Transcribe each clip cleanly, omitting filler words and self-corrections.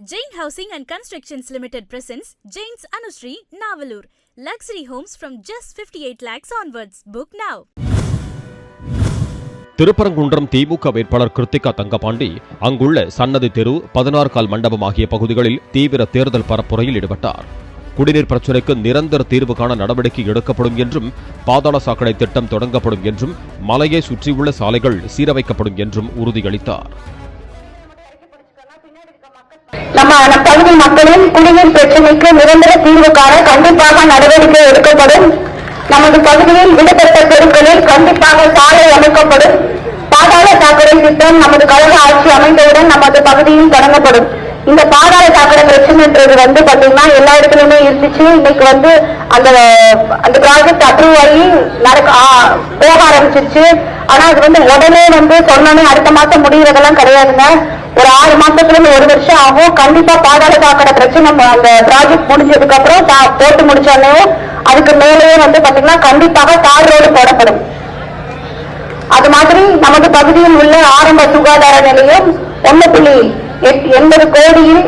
Jain Housing and Constructions Limited presents Jain's Anushree, Navalur. Luxury homes from just 58 lakhs onwards. Book now. Thiruparankundram திமுக வேட்பாளர் கிருத்திகா தங்கபாண்டி அங்குள்ள சன்னதி தெரு 16 கால் மண்டபம் ஆகிய பகுதிகளில் தீவிர தேர்தல் பரப்புரையில் ஈடுபட்டார். குடிநீர் பிரச்சினைக்கு நிரந்தர தீர்வு காண நடவடிக்கை எடுக்கப்படும் என்றும், பாதாள சாக்கடை திட்டம் தொடங்கப்படும் என்றும், மலையை சுற்றியுள்ள சாலைகள் சீரமைக்கப்படும் என்றும் உறுதியளித்தார். நம்ம பகுதி மக்களின் குடிநீர் பிரச்சனைக்கு நிரந்தர தீர்வு காண கண்டிப்பாக நடவடிக்கை எடுக்கப்படும். நமது பகுதியில் விடுபட்ட தெருக்களில் கண்டிப்பாக சாலை அமைக்கப்படும். பாதாள சாக்கடை திட்டம் நமது கழக ஆட்சி அமைந்தவுடன் நமது பகுதியில் தொடங்கப்படும். இந்த பாதாள சாக்கடை பிரச்சனைன்றது பாத்தீங்கன்னா எல்லா இடத்துலயுமே இருந்துச்சு. இன்னைக்கு அந்த ப்ராஜெக்ட் அப்ரூவ் ஆகி போக ஆரம்பிச்சிருச்சு. ஆனா அது உடனே சொன்னோன்னே அடுத்த மாசம் முடியறதெல்லாம் கிடையாதுங்க. ஒரு 6 மாசத்துல 1 வருஷம் ஆகும். கண்டிப்பா பாதாள சாக்கடை பிரச்சனை அந்த ப்ராஜெக்ட் முடிஞ்சதுக்கு அப்புறம் போட்டு முடிச்சாலே அதுக்கு மேலேயே பாத்தீங்கன்னா கண்டிப்பாக தார் ரோடு போடப்படும். அது மாதிரி நமது பகுதியில் உள்ள ஆரம்ப சுகாதார நிலையம் 1.80 கோடியில்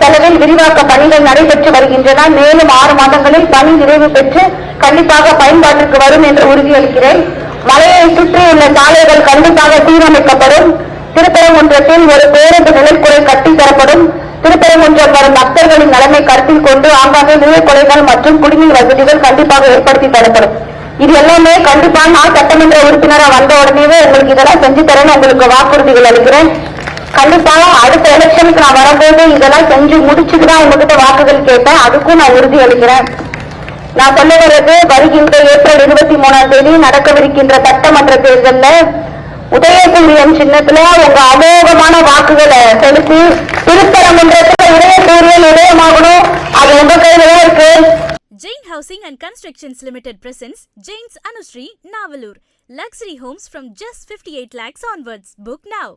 செலவில் விரிவாக்க பணிகள் நடைபெற்று வருகின்றன. மேலும் 6 மாதங்களில் பணி நிறைவு பெற்று கண்டிப்பாக பயன்பாட்டிற்கு வரும் என்று உறுதியளிக்கிறேன். மலையை சுற்றியுள்ள சாலைகள் கண்டிப்பாக சீரமைக்கப்படும். திருப்பரங்குன்றத்தில் ஒரு பேருந்து நிழற்குறை கட்டி தரப்படும். திருப்பரங்குன்றம் வரும் பக்தர்களின் நலனை கருத்தில் கொண்டு ஆங்காங்கே நிழற்குறைகள் மற்றும் குடிநீர் வசதிகள் கண்டிப்பாக ஏற்படுத்தி தரப்படும். இது எல்லாமே கண்டிப்பா நான் சட்டமன்ற உறுப்பினரா வந்த உடனே உங்களுக்கு இதெல்லாம் செஞ்சு தரேன்னு உங்களுக்கு வாக்குறுதிகள் அளிக்கிறேன். கண்டிப்பாக அடுத்த எலெக்ஷனுக்கு நான் வரும்போது இதெல்லாம் செஞ்சு முடிச்சுட்டு தான் உங்ககிட்ட வாக்குகள் கேட்பேன். அதுக்கும் நான் உறுதி அளிக்கிறேன். நான் சொல்ல வர்றது வருகின்ற ஏப்ரல் 23ஆம் தேதி நடக்கவிருக்கின்ற சட்டமன்ற தேர்தலில் உதயசூரியன் சின்னத்துல உங்க அமோகமான வாக்குகளை செலுத்தி திருப்பரங்குன்றத்துல உதயசூரியன் உதயமாகணும். அது உங்க கையில இருக்கு. Jain Housing and Constructions Limited presents Jain's Anushree, Navalur. Luxury homes from just 58 lakhs onwards. Book now.